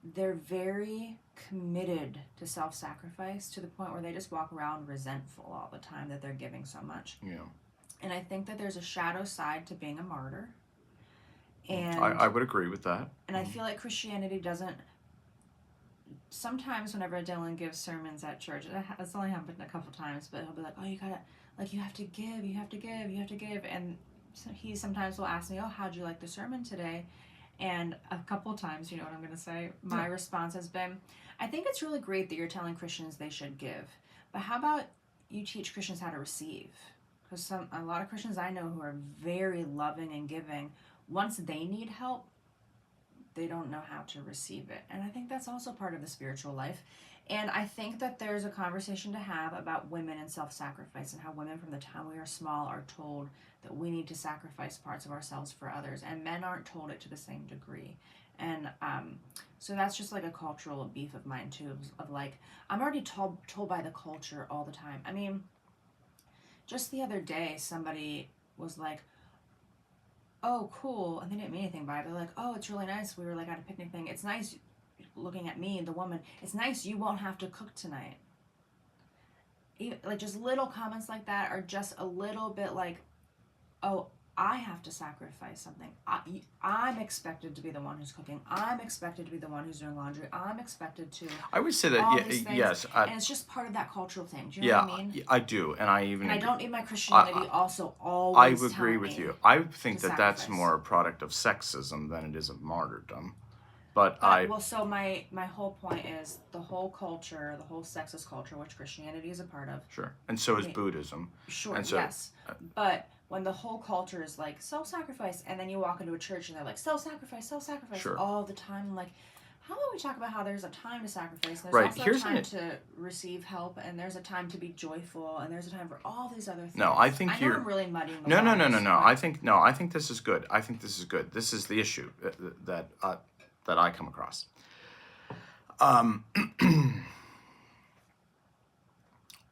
they're very committed to self-sacrifice to the point where they just walk around resentful all the time that they're giving so much. Yeah. And I think that there's a shadow side to being a martyr. And I would agree with that. And I feel like Christianity doesn't. Sometimes whenever Dillon gives sermons at church, it's only happened a couple times, but he'll be like, oh, you gotta, like, you have to give, you have to give, you have to give. And so he sometimes will ask me, oh, how'd you like the sermon today? And a couple times, you know what I'm going to say? My response has been, I think it's really great that you're telling Christians they should give. But how about you teach Christians how to receive? Because a lot of Christians I know who are very loving and giving, once they need help, they don't know how to receive it. And I think that's also part of the spiritual life. And I think that there's a conversation to have about women and self-sacrifice, and how women from the time we are small are told that we need to sacrifice parts of ourselves for others, and men aren't told it to the same degree. And so that's just like a cultural beef of mine too, of like, I'm already told by the culture all the time. I mean, just the other day somebody was like, oh cool, and they didn't mean anything by it. They're like, oh, it's really nice, we were like at a picnic thing, it's nice, looking at me, the woman, it's nice you won't have to cook tonight. Even, like, just little comments like that are just a little bit like, oh, I have to sacrifice something. I'm expected to be the one who's cooking. I'm expected to be the one who's doing laundry. I'm expected to. I would say that, all these things. yes. And it's just part of that cultural thing. Do you know what I mean? I do. And I even. And I don't need my Christianity also always. I agree with you. I think that that's more a product of sexism than it is of martyrdom. But well, so my whole point is the whole culture, the whole sexist culture, which Christianity is a part of. Sure. And so is Buddhism. Sure, and so, yes. But when the whole culture is like self-sacrifice, and then you walk into a church and they're like self-sacrifice sure. all the time, like, how about we talk about how there's a time to sacrifice, and there's right. also Here's a time to receive help, and there's a time to be joyful, and there's a time for all these other things. No, I think you're I'm really muddying the No. waters, I think this is good. I think this is good. This is the issue that I come across.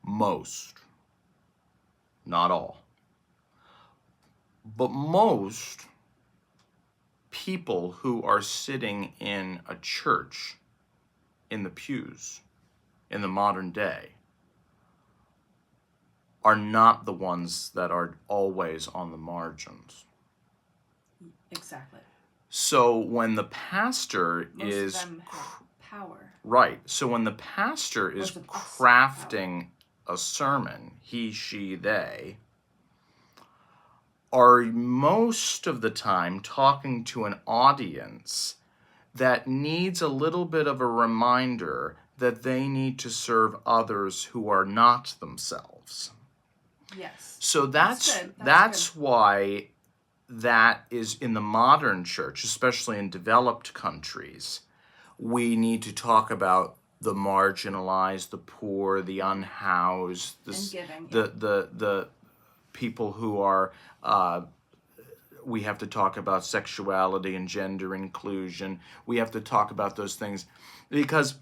Most, not all, but most people who are sitting in a church in the pews in the modern day are not the ones that are always on the margins. Exactly. So when the pastor Most of them have power. Right. So when the pastor is crafting a sermon, he, she, they are most of the time talking to an audience that needs a little bit of a reminder that they need to serve others who are not themselves. Yes. So that's why that is in the modern church, especially in developed countries. We need to talk about the marginalized, the poor, the unhoused, the people who are. We have to talk about sexuality and gender inclusion. We have to talk about those things because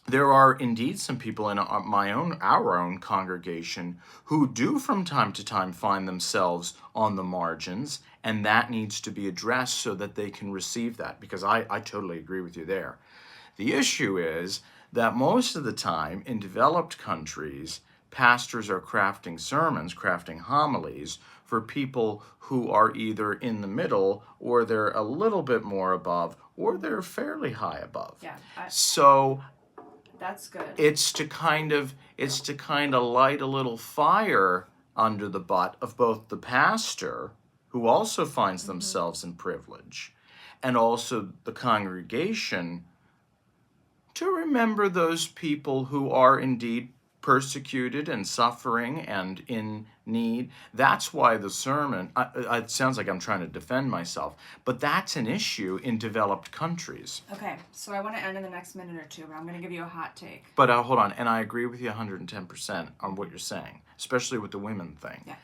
there are indeed some people in our own congregation who do from time to time find themselves on the margins, and that needs to be addressed so that they can receive that, because I totally agree with you there. The issue is that most of the time in developed countries, pastors are crafting sermons, crafting homilies for people who are either in the middle, or they're a little bit more above, or they're fairly high above. Yeah. So that's good. It's to kind of light a little fire under the butt of both the pastor, who also finds themselves in privilege, and also the congregation, to remember those people who are indeed persecuted and suffering and in need. That's why the sermon, it sounds like I'm trying to defend myself, but that's an issue in developed countries. Okay, so I want to end in the next minute or two, but I'm going to give you a hot take. But hold on, and I agree with you 110% on what you're saying, especially with the women thing. Yeah.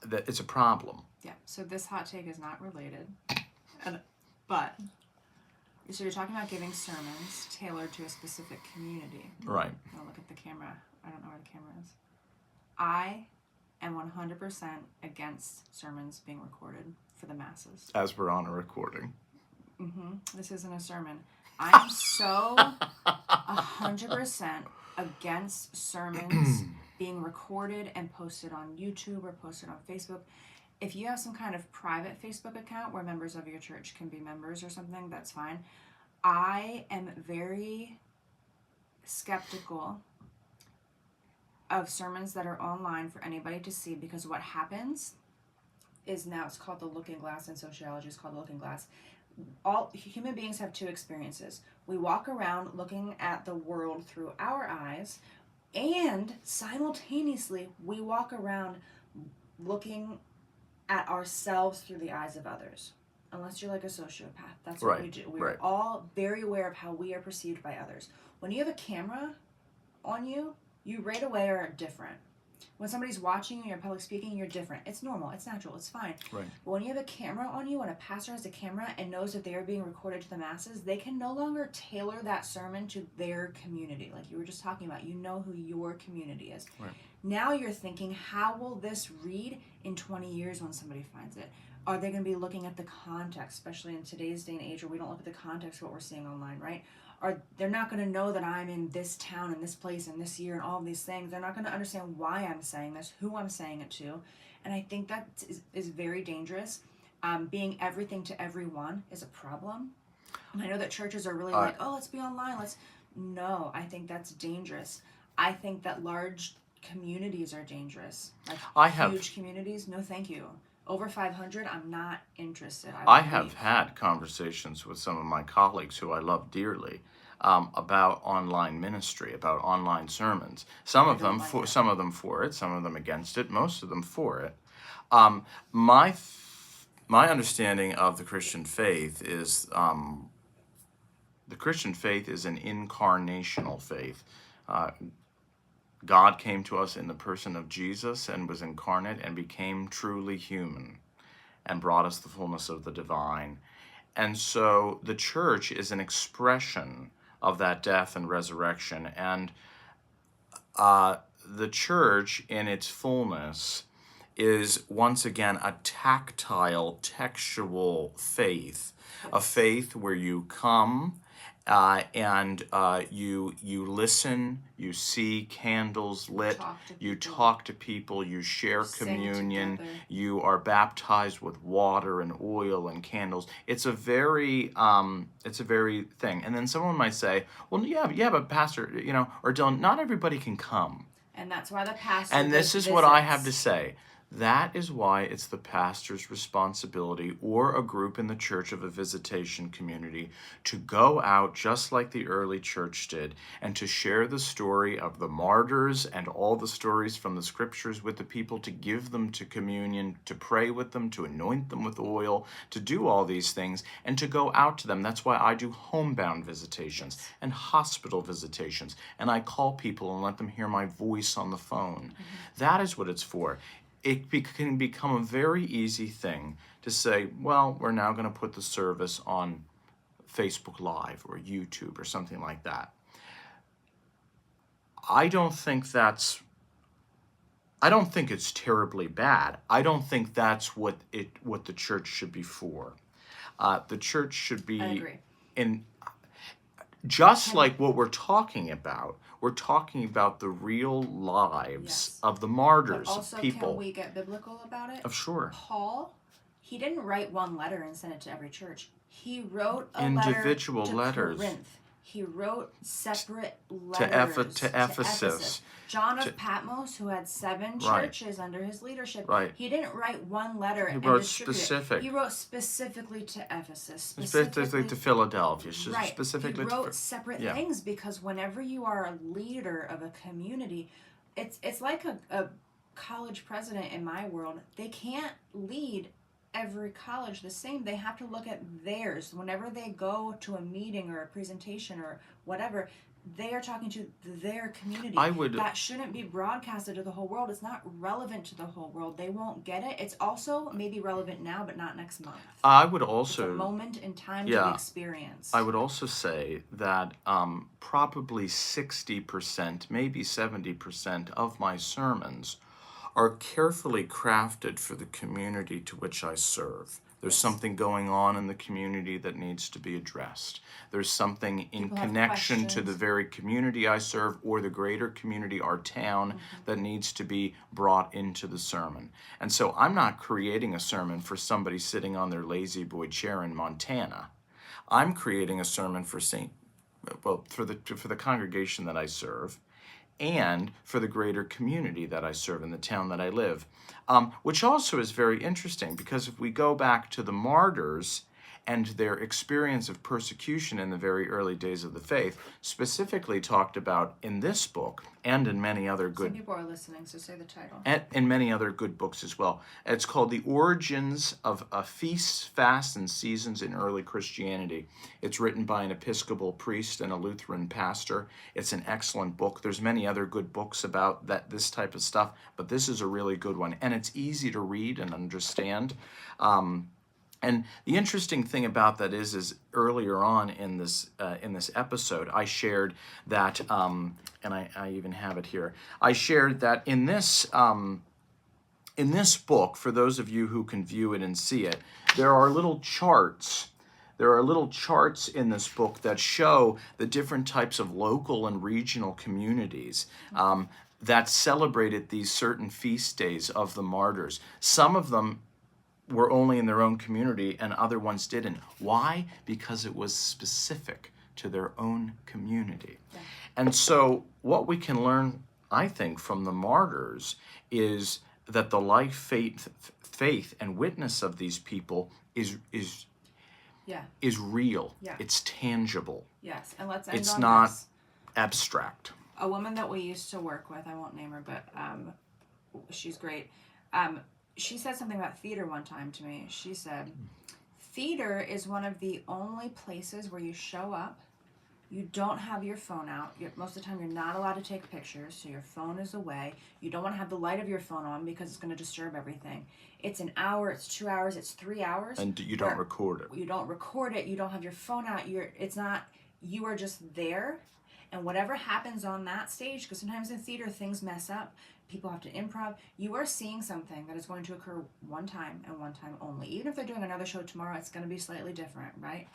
That it's a problem. Yeah, so this hot take is not related, but... So you're talking about giving sermons tailored to a specific community. Right. I'll look at the camera. I don't know where the camera is. I am 100% against sermons being recorded for the masses. As we're on a recording. This isn't a sermon. I'm so 100% against sermons being recorded and posted on YouTube or posted on Facebook. If you have some kind of private Facebook account where members of your church can be members or something, that's fine. I am very skeptical of sermons that are online for anybody to see, because what happens is, now it's called the looking glass, in sociology it's called the looking glass. All human beings have two experiences. We walk around looking at the world through our eyes, and simultaneously we walk around looking at ourselves through the eyes of others. unless you're like a sociopath. That's what Right, we do. We're right. all very aware of how we are perceived by others. When you have a camera on you, you right away are different. When somebody's watching you, you're public speaking, you're different. It's normal, it's natural, it's fine. Right. But when you have a camera on you, when a pastor has a camera and knows that they are being recorded to the masses, they can no longer tailor that sermon to their community. Like you were just talking about, you know who your community is. Right. Now you're thinking, how will this read in 20 years when somebody finds it? Are they going to be looking at the context, especially in today's day and age where we don't look at the context of what we're seeing online, right? They're not going to know that I'm in this town and this place and this year and all of these things. They're not going to understand why I'm saying this, who I'm saying it to. And I think that is very dangerous. Being everything to everyone is a problem. And I know that churches are really like, oh, let's be online. No, I think that's dangerous. I think that large communities are dangerous. Like huge communities, no thank you. Over 500, I'm not interested. I have had conversations with some of my colleagues who I love dearly about online ministry, about online sermons. Some of them for it, some of them against it, most of them for it. My understanding of the Christian faith is an incarnational faith. God came to us in the person of Jesus and was incarnate and became truly human and brought us the fullness of the divine. And so the church is an expression of that death and resurrection. And the church in its fullness is once again a tactile, textual faith, a faith where you come and you listen, you see candles lit, you talk to people, you share communion, you are baptized with water and oil and candles. It's a very thing. And then someone might say, well, yeah, but Pastor, or Dillon, not everybody can come. And that's why the pastor. And this is what I have to say. That is why it's the pastor's responsibility, or a group in the church of a visitation community, to go out just like the early church did and to share the story of the martyrs and all the stories from the scriptures with the people, to give them to communion, to pray with them, to anoint them with oil, to do all these things and to go out to them. That's why I do homebound visitations and hospital visitations, and I call people and let them hear my voice on the phone. That is what it's for. It can become a very easy thing to say, well, we're now going to put the service on Facebook Live or YouTube or something like that. I don't think it's terribly bad. I don't think that's what the church should be for. The church should be, I agree. Just like what we're talking about. We're talking about the real lives of the martyrs, but also, of people. Can we get biblical about it? Sure. Paul, he didn't write one letter and send it to every church. He wrote individual letter to letters. Corinth. He wrote separate letters to Ephesus. John of Patmos, who had 7 churches under his leadership, he didn't write one letter and distribute it. He wrote specifically to Ephesus, specifically to Philadelphia, specifically. He wrote separate things, because whenever you are a leader of a community, it's like a college president in my world. They can't lead every college the same. They have to look at theirs. Whenever they go to a meeting or a presentation or whatever, they are talking to their community. That shouldn't be broadcasted to the whole world. It's not relevant to the whole world. They won't get it. It's also maybe relevant now, but not next month. I would also... It's a moment in time to be experienced. I would also say that probably 60%, maybe 70% of my sermons are carefully crafted for the community to which I serve. There's something going on in the community that needs to be addressed. There's something in connection to the very community I serve, or the greater community, our town, that needs to be brought into the sermon. And so I'm not creating a sermon for somebody sitting on their lazy boy chair in Montana. I'm creating a sermon for the congregation that I serve, and for the greater community that I serve in the town that I live. Which also is very interesting, because if we go back to the martyrs and their experience of persecution in the very early days of the faith, specifically talked about in this book and in many other Some good people are listening, so say the title. and in many other good books as well. It's called The Origins of Feasts, Fasts, and Seasons in Early Christianity. It's written by an Episcopal priest and a Lutheran pastor. It's an excellent book. There's many other good books about this type of stuff, but this is a really good one, and it's easy to read and understand. And the interesting thing about that is earlier on in this episode, I shared that, and I even have it here. I shared that in this book, for those of you who can view it and see it, there are little charts. There are little charts in this book that show the different types of local and regional communities that celebrated these certain feast days of the martyrs. Some of them were only in their own community and other ones didn't. Why? Because it was specific to their own community. Yeah. And so what we can learn, I think, from the martyrs is that the life, faith, and witness of these people is real. Yeah. It's tangible. Yes, and let's end it's on not this. Abstract. A woman that we used to work with, I won't name her, but she's great. She said something about theater one time to me. She said, theater is one of the only places where you show up, you don't have your phone out. Most of the time you're not allowed to take pictures, so your phone is away. You don't want to have the light of your phone on because it's going to disturb everything. It's an hour, it's 2 hours, it's 3 hours. And you don't record it. You don't record it, you don't have your phone out. You are just there. And whatever happens on that stage, because sometimes in theater things mess up, people have to improv, you are seeing something that is going to occur one time and one time only. Even if they're doing another show tomorrow, it's going to be slightly different, right?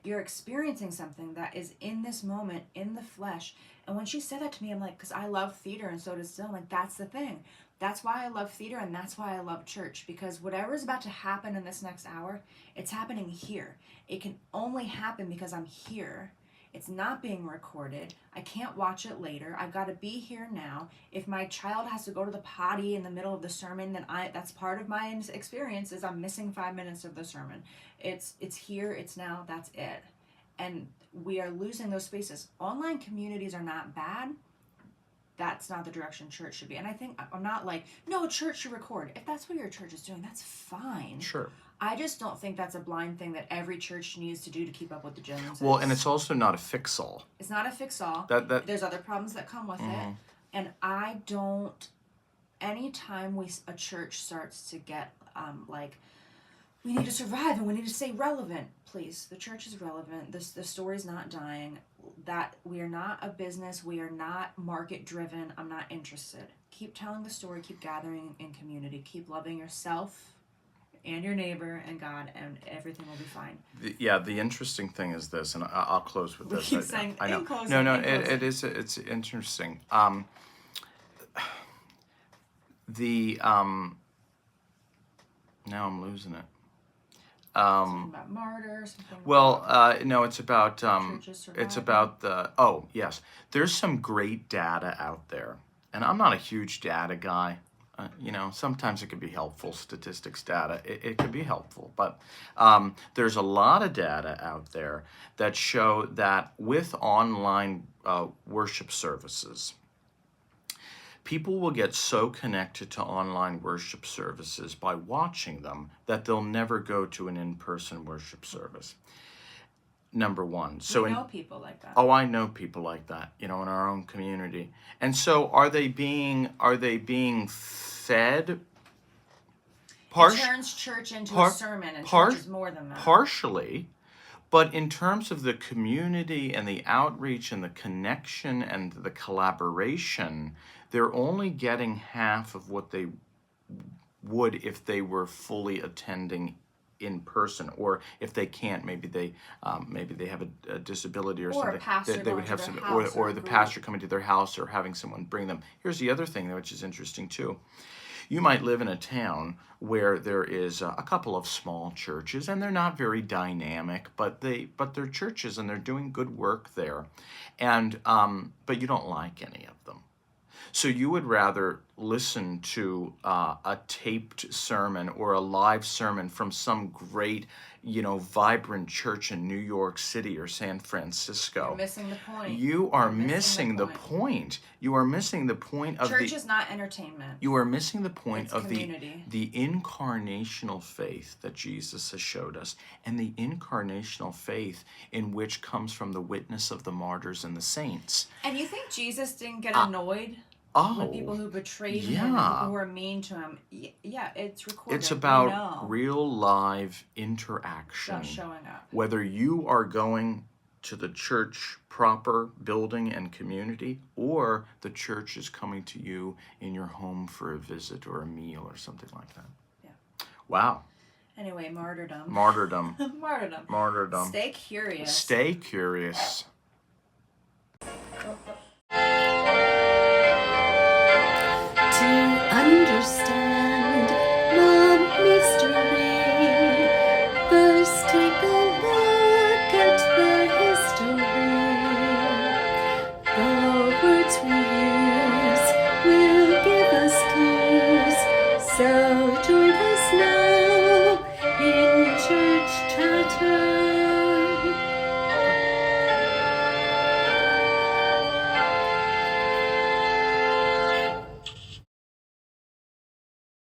You're experiencing something that is in this moment, in the flesh. And when she said that to me, I'm like, because I love theater and so does Dillon, like, that's the thing. That's why I love theater and that's why I love church, because whatever is about to happen in this next hour, it's happening here. It can only happen because I'm here. It's not being recorded. I can't watch it later. I've got to be here now. If my child has to go to the potty in the middle of the sermon, then that's part of my experience is I'm missing 5 minutes of the sermon. It's here, it's now, that's it. And we are losing those spaces. Online communities are not bad. That's not the direction church should be. And I think I'm not like, no, church should record. If that's what your church is doing, that's fine. Sure. I just don't think that's a blind thing that every church needs to do to keep up with the Joneses. Well, and it's also not a fix-all. It's not a fix-all. There's other problems that come with it. And I don't, anytime a church starts to get like, we need to survive and we need to stay relevant. Please, the church is relevant. The story's not dying. That we are not a business. We are not market-driven. I'm not interested. Keep telling the story. Keep gathering in community. Keep loving yourself and your neighbor and God, and everything will be fine. The interesting thing is this, and I'll close with this. We keep saying, I know. In closing, No, in closing. it's interesting. Now I'm losing it. Something about Martyr, something No, it's about yes. There's some great data out there, and I'm not a huge data guy. Sometimes it can be helpful, statistics data. It can be helpful, but there's a lot of data out there that show that with online worship services, people will get so connected to online worship services by watching them that they'll never go to an in-person worship service. Number one. So we know people like that. Oh, I know people like that, in our own community. And so are they being fed? It turns church into a sermon, and church is more than that. Partially, but in terms of the community and the outreach and the connection and the collaboration, they're only getting half of what they would if they were fully attending in person, or if they can't, maybe they have a disability or something. A pastor they would have to their some, house or the pastor coming to their house, or having someone bring them. Here's the other thing, which is interesting too. You might live in a town where there is a couple of small churches, and they're not very dynamic, but they're churches and they're doing good work there, and but you don't like any of them. So you would rather listen to a taped sermon or a live sermon from some great, vibrant church in New York City or San Francisco. You're missing the point. You are You're missing the point. You are missing the point of Church is not entertainment. You are missing the point It's of community. the incarnational faith that Jesus has showed us, and the incarnational faith in which comes from the witness of the martyrs and the saints. And you think Jesus didn't get annoyed with people who betrayed him and people who were mean to him? Yeah, it's recorded. It's about real live interaction. About showing up. Whether you are going to the church proper building and community, or the church is coming to you in your home for a visit or a meal or something like that. Yeah. Wow. Anyway, martyrdom. Martyrdom. Martyrdom. Martyrdom. Stay curious. Stay curious. To understand the mystery, first take a look at the history. The words we use will give us clues, so join us now in Church Chatter.